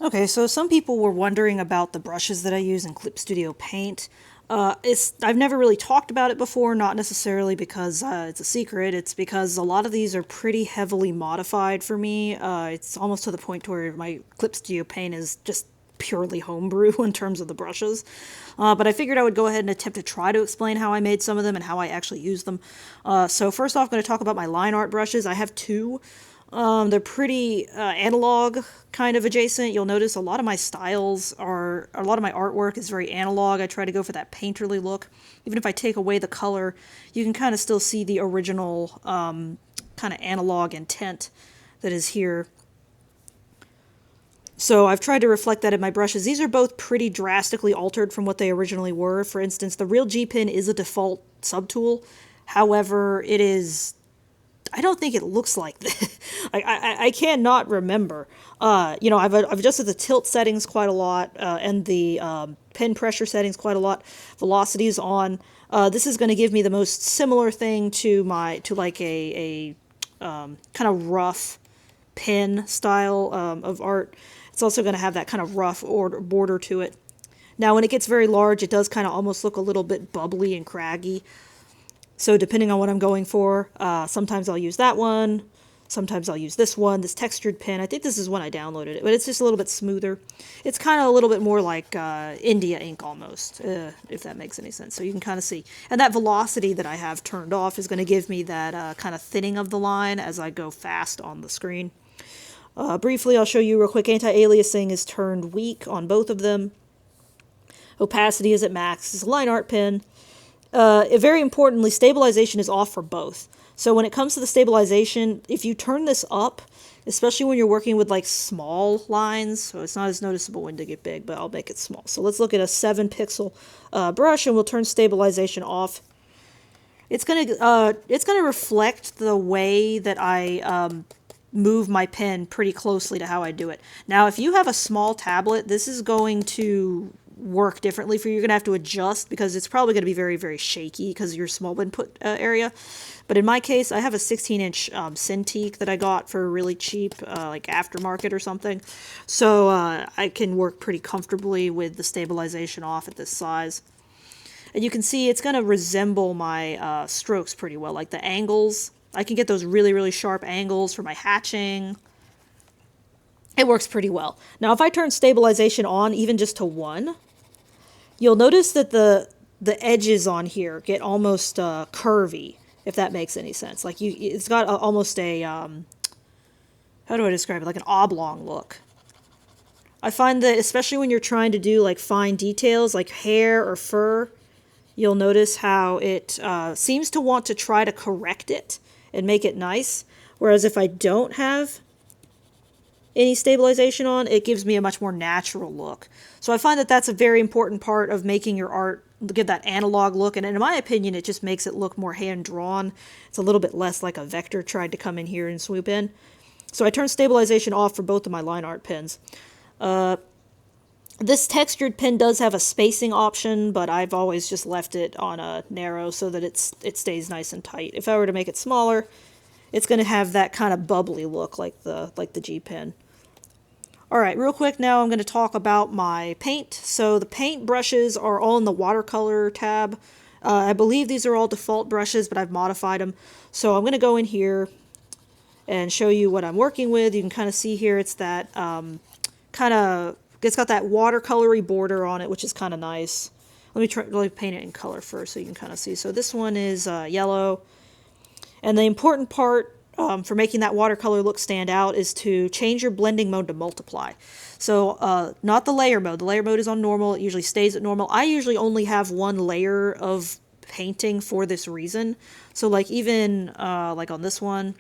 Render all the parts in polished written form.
Okay, so some people were wondering about the brushes that I use in Clip Studio Paint. I've never really talked about it before, not necessarily because it's a secret. It's because a lot of these are pretty heavily modified for me. It's almost to the point to where my Clip Studio Paint is just purely homebrew in terms of the brushes. But I figured I would go ahead and attempt to try to explain how I made some of them and how I actually use them. So first off, I'm going to talk about my line art brushes. I have two. They're pretty analog kind of adjacent. You'll notice a lot of my a lot of my artwork is very analog. I try to go for that painterly look. Even if I take away the color, you can kind of still see the original kind of analog intent that is here. So I've tried to reflect that in my brushes. These are both pretty drastically altered from what they originally were. For instance, the real G Pen is a default subtool. However, I don't think it looks like this. I cannot remember. I've adjusted the tilt settings quite a lot, and the pen pressure settings quite a lot. Velocity is on. This is going to give me the most similar thing to like a kind of rough pen style of art. It's also going to have that kind of rough border to it. Now, when it gets very large, it does kind of almost look a little bit bubbly and craggy. So depending on what I'm going for, sometimes I'll use that one. Sometimes I'll use this one, this textured pen. I think this is when I downloaded it, but it's just a little bit smoother. It's kind of a little bit more like India ink almost, if that makes any sense. So you can kind of see. And that velocity that I have turned off is going to give me that kind of thinning of the line as I go fast on the screen. Briefly, I'll show you real quick. Anti-aliasing is turned weak on both of them. Opacity is at max. It's a line art pen. Very importantly, stabilization is off for both. So when it comes to the stabilization, if you turn this up, especially when you're working with like small lines, so it's not as noticeable when they get big, but I'll make it small. So let's look at a 7 pixel brush, and we'll turn stabilization off. It's gonna reflect the way that I move my pen pretty closely to how I do it. Now, if you have a small tablet, this is going to work differently for you. You're going to have to adjust because it's probably going to be very, very shaky because of your small input area. But in my case, I have a 16-inch Cintiq that I got for really cheap, like aftermarket or something. So I can work pretty comfortably with the stabilization off at this size. And you can see it's going to resemble my strokes pretty well, like the angles. I can get those really, really sharp angles for my hatching. It works pretty well. Now, if I turn stabilization on, even just to 1, you'll notice that the edges on here get almost curvy, if that makes any sense. Like it's got almost a how do I describe it? Like an oblong look. I find that especially when you're trying to do like fine details, like hair or fur, you'll notice how it seems to want to try to correct it and make it nice. Whereas if I don't have any stabilization on, it gives me a much more natural look. So I find that that's a very important part of making your art give that analog look, and in my opinion, it just makes it look more hand-drawn. It's a little bit less like a vector tried to come in here and swoop in. So I turn stabilization off for both of my line art pens. This textured pen does have a spacing option, but I've always just left it on a narrow so that it stays nice and tight. If I were to make it smaller, it's going to have that kind of bubbly look like the G Pen. Alright, real quick now I'm going to talk about my paint. So the paint brushes are all in the watercolor tab. I believe these are all default brushes, but I've modified them. So I'm going to go in here and show you what I'm working with. You can kind of see here it's that it's got that watercolory border on it, which is kind of nice. Let me paint it in color first so you can kind of see. So this one is yellow. And the important part for making that watercolor look stand out is to change your blending mode to multiply. So not the layer mode. The layer mode is on normal. It usually stays at normal. I usually only have one layer of painting for this reason. So like even like on this one,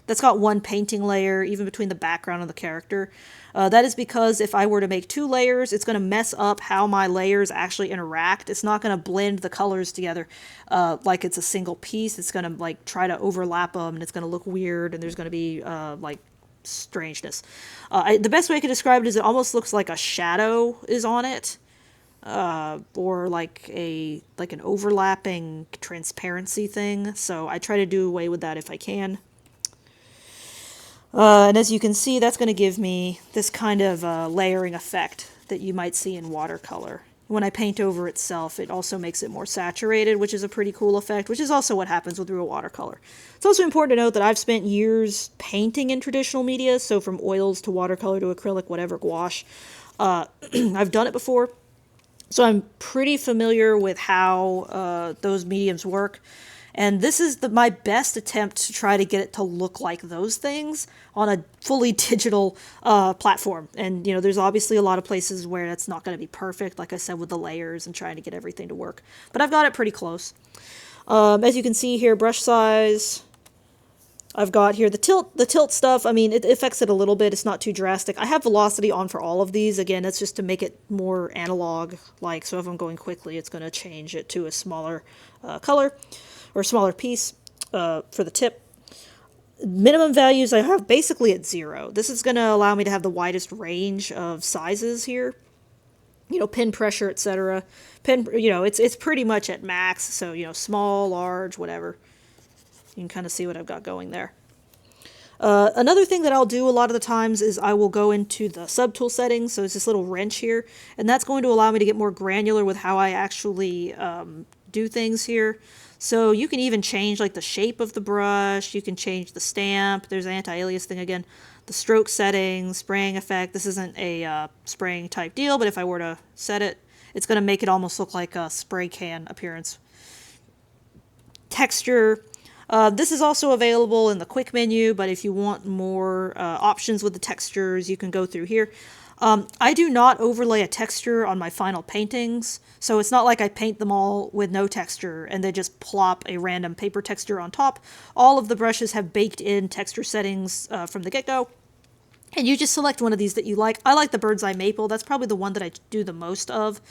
that's got one painting layer, even between the background and the character. That is because if I were to make 2 layers, it's going to mess up how my layers actually interact. It's not going to blend the colors together like it's a single piece. It's going to like try to overlap them, and it's going to look weird, and there's going to be like strangeness. The best way I could describe it is it almost looks like a shadow is on it, or like an overlapping transparency thing. So I try to do away with that if I can. And as you can see, that's going to give me this kind of layering effect that you might see in watercolor. When I paint over itself, it also makes it more saturated, which is a pretty cool effect, which is also what happens with real watercolor. It's also important to note that I've spent years painting in traditional media, so from oils to watercolor to acrylic, whatever, gouache. I've done it before, so I'm pretty familiar with how those mediums work. And this is my best attempt to try to get it to look like those things on a fully digital platform. And, you know, there's obviously a lot of places where it's not going to be perfect, like I said, with the layers and trying to get everything to work. But I've got it pretty close. As you can see here, brush size. I've got here the tilt stuff. I mean, it affects it a little bit. It's not too drastic. I have velocity on for all of these. Again, that's just to make it more analog-like. So if I'm going quickly, it's going to change it to a smaller color or smaller piece for the tip. Minimum values I have basically at 0. This is going to allow me to have the widest range of sizes here. You know, pin pressure, etc. Pin, you know, it's pretty much at max. So, you know, small, large, whatever. You can kind of see what I've got going there. Another thing that I'll do a lot of the times is I will go into the subtool settings. So it's this little wrench here, and that's going to allow me to get more granular with how I actually do things here. So you can even change like the shape of the brush. You can change the stamp. There's an anti-alias thing again. The stroke settings, spraying effect. This isn't a spraying type deal, but if I were to set it, it's going to make it almost look like a spray can appearance. Texture. This is also available in the quick menu, but if you want more options with the textures, you can go through here. I do not overlay a texture on my final paintings, so it's not like I paint them all with no texture and they just plop a random paper texture on top. All of the brushes have baked in texture settings from the get-go. And you just select one of these that you like. I like the Bird's Eye Maple. That's probably the one that I do the most of.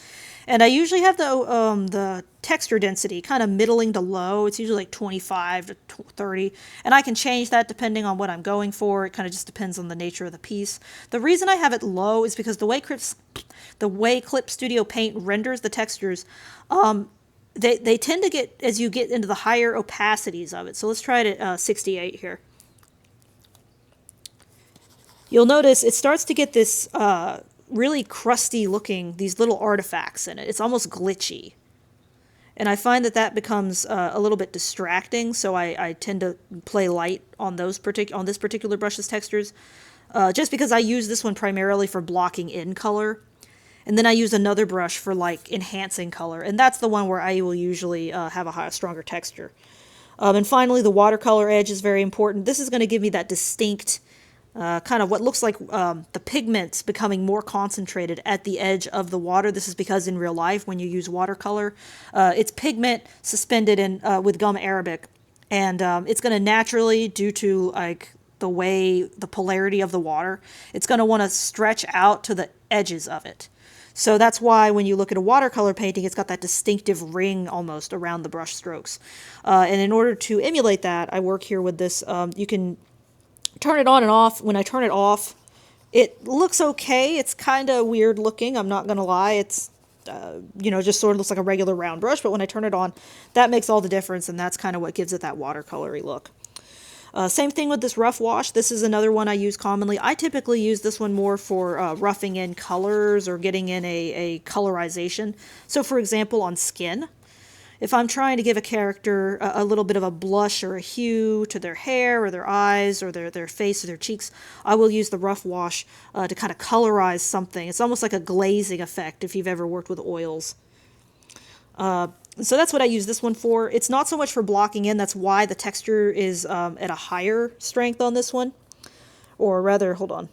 And I usually have the texture density kind of middling to low. It's usually like 25 to 30. And I can change that depending on what I'm going for. It kind of just depends on the nature of the piece. The reason I have it low is because the way Clip Studio Paint renders the textures, they tend to get, as you get into the higher opacities of it. So let's try it at 68 here. You'll notice it starts to get this really crusty looking, these little artifacts in it. It's almost glitchy. And I find that that becomes a little bit distracting, so I tend to play light on this particular brush's textures, just because I use this one primarily for blocking in color. And then I use another brush for like enhancing color, and that's the one where I will usually have a stronger texture. And finally, the watercolor edge is very important. This is going to give me that distinct kind of what looks like the pigments becoming more concentrated at the edge of the water. This is because in real life, when you use watercolor, it's pigment suspended in with gum arabic, and it's going to naturally, due to like the way the polarity of the water, it's going to want to stretch out to the edges of it. So that's why when you look at a watercolor painting, it's got that distinctive ring almost around the brush strokes. And in order to emulate that, I work here with this. You can turn it on and off. When I turn it off, it looks okay. It's kind of weird looking, I'm not going to lie. It's, just sort of looks like a regular round brush, but when I turn it on, that makes all the difference, and that's kind of what gives it that watercolory look. Same thing with this rough wash. This is another one I use commonly. I typically use this one more for roughing in colors or getting in a colorization. So for example, on skin, if I'm trying to give a character a little bit of a blush or a hue to their hair or their eyes or their face or their cheeks, I will use the rough wash to kind of colorize something. It's almost like a glazing effect if you've ever worked with oils. So that's what I use this one for. It's not so much for blocking in. That's why the texture is at a higher strength on this one. Or rather, hold on.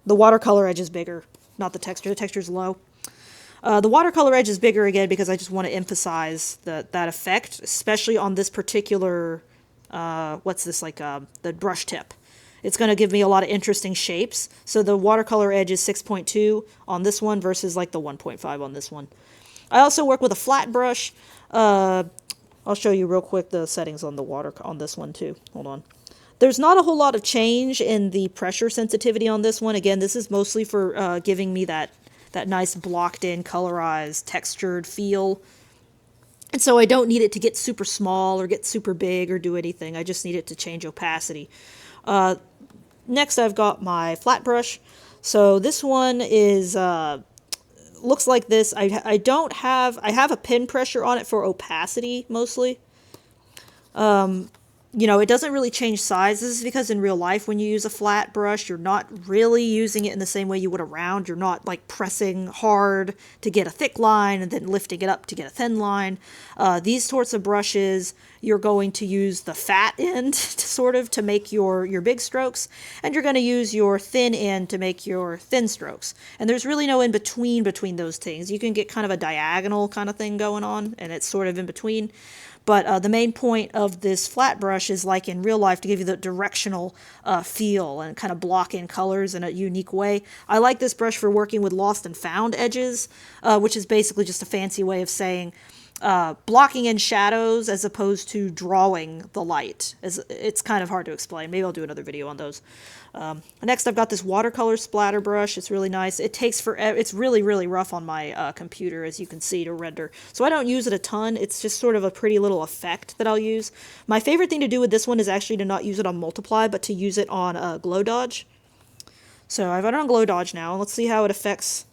The watercolor edge is bigger, not the texture. The texture is low. The watercolor edge is bigger again because I just want to emphasize that effect, especially on this particular, the brush tip. It's going to give me a lot of interesting shapes. So the watercolor edge is 6.2 on this one versus like the 1.5 on this one. I also work with a flat brush. I'll show you real quick the settings on the water on this one too. Hold on. There's not a whole lot of change in the pressure sensitivity on this one. Again, this is mostly for giving me that nice blocked in, colorized, textured feel. And so I don't need it to get super small or get super big or do anything. I just need it to change opacity. Next, I've got my flat brush. So this one is looks like this. I don't have, I have a pin pressure on it for opacity mostly. You know, it doesn't really change size. This is because in real life, when you use a flat brush, you're not really using it in the same way you would a round. You're not like pressing hard to get a thick line and then lifting it up to get a thin line. These sorts of brushes, you're going to use the fat end to sort of to make your big strokes, and you're going to use your thin end to make your thin strokes. And there's really no in between those things. You can get kind of a diagonal kind of thing going on, and it's sort of in between. But the main point of this flat brush is like in real life to give you the directional feel and kind of block in colors in a unique way. I like this brush for working with lost and found edges, which is basically just a fancy way of saying blocking in shadows as opposed to drawing the light. It's kind of hard to explain. Maybe I'll do another video on those. Next, I've got this watercolor splatter brush. It's really nice. It takes forever. It's really, really rough on my computer, as you can see, to render. So I don't use it a ton. It's just sort of a pretty little effect that I'll use. My favorite thing to do with this one is actually to not use it on multiply, but to use it on glow dodge. So I've got it on glow dodge now. Let's see how it affects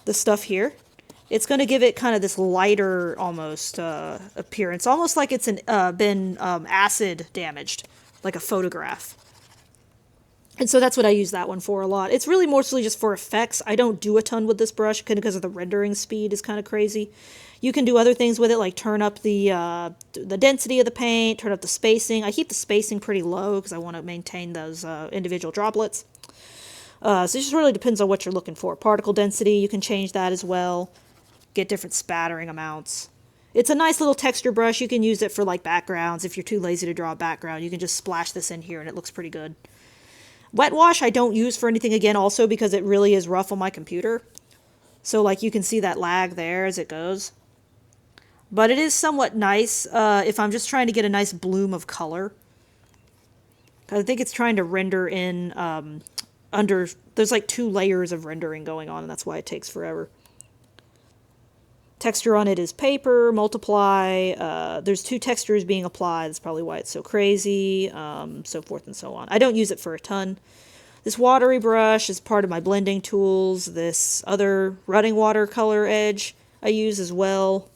the stuff here. It's going to give it kind of this lighter almost appearance, almost like it's been acid damaged, like a photograph. And so that's what I use that one for a lot. It's really mostly just for effects. I don't do a ton with this brush because of the rendering speed is kind of crazy. You can do other things with it, like turn up the density of the paint, turn up the spacing. I keep the spacing pretty low because I want to maintain those individual droplets. So it just really depends on what you're looking for. Particle density, you can change that as well. Get different spattering amounts. It's a nice little texture brush. You can use it for like backgrounds. If you're too lazy to draw a background, you can just splash this in here and it looks pretty good. Wet wash I don't use for anything, again, also because it really is rough on my computer. So like you can see that lag there as it goes. But it is somewhat nice if I'm just trying to get a nice bloom of color. I think it's trying to render in there's like 2 layers of rendering going on, and that's why it takes forever. Texture on it is paper, multiply, there's 2 textures being applied, that's probably why it's so crazy, so forth and so on. I don't use it for a ton. This watery brush is part of my blending tools. This other running watercolor edge I use as well.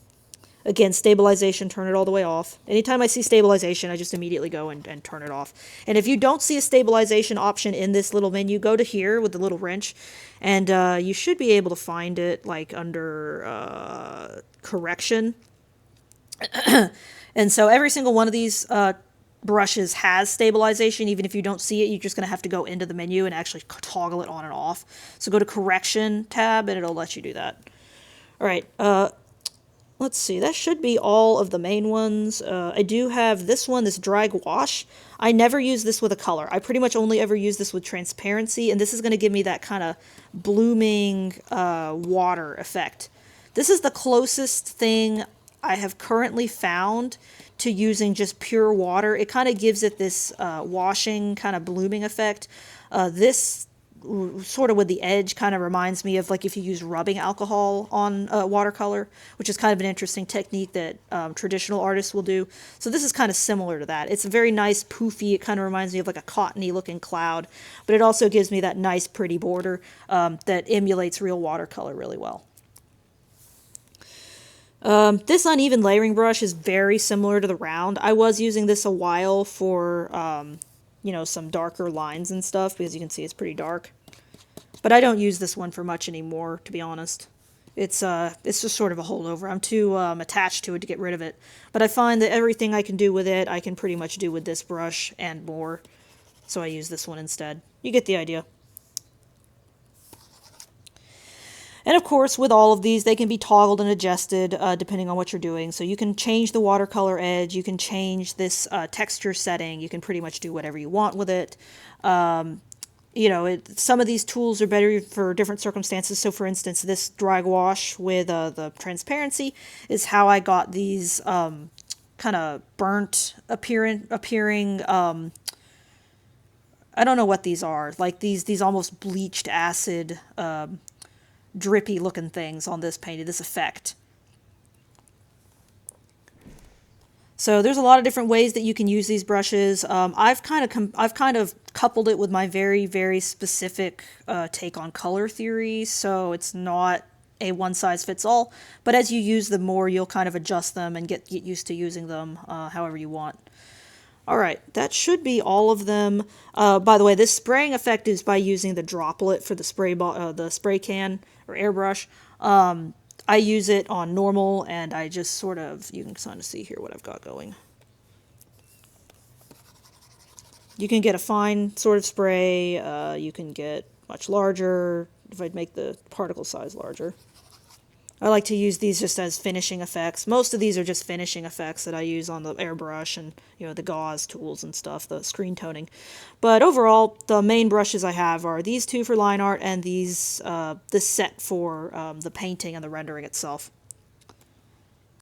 Again, stabilization, turn it all the way off. Anytime I see stabilization, I just immediately go and turn it off. And if you don't see a stabilization option in this little menu, go to here with the little wrench, and you should be able to find it like under correction. And so every single one of these brushes has stabilization. Even if you don't see it, you're just going to have to go into the menu and actually toggle it on and off. So go to correction tab, and it'll let you do that. All right. Let's see, that should be all of the main ones. I do have this one, this dry gouache. I never use this with a color. I pretty much only ever use this with transparency, and this is going to give me that kind of blooming water effect. This is the closest thing I have currently found to using just pure water. It kind of gives it this washing, kind of blooming effect. This sort of with the edge kind of reminds me of like if you use rubbing alcohol on watercolor, which is kind of an interesting technique that traditional artists will do. So this is kind of similar to that. It's a very nice poofy, it kind of reminds me of like a cottony looking cloud, but it also gives me that nice pretty border that emulates real watercolor really well. This uneven layering brush is very similar to the round. I was using this a while for you know, some darker lines and stuff, because you can see it's pretty dark. But I don't use this one for much anymore, to be honest. It's just sort of a holdover. I'm too attached to it to get rid of it. But I find that everything I can do with it, I can pretty much do with this brush and more. So I use this one instead. You get the idea. And of course, with all of these, they can be toggled and adjusted depending on what you're doing. So you can change the watercolor edge, you can change this texture setting, you can pretty much do whatever you want with it. You know, some of these tools are better for different circumstances. So for instance, this dry gouache with the transparency is how I got these kind of burnt appearing I don't know what these are, like these almost bleached acid drippy looking things on this painting, this effect. So there's a lot of different ways that you can use these brushes. I've kind of coupled it with my very, very specific take on color theory, so it's not a one-size-fits-all, but as you use them more, you'll kind of adjust them and get used to using them however you want. All right, that should be all of them. By the way, this spraying effect is by using the droplet for the spray can or airbrush. I use it on normal, and I just sort of, you can kind of see here what I've got going. You can get a fine sort of spray. You can get much larger if I'd make the particle size larger. I like to use these just as finishing effects. Most of these are just finishing effects that I use on the airbrush and, you know, the gauze tools and stuff, the screen toning. But overall, the main brushes I have are these two for line art and these this set for the painting and the rendering itself.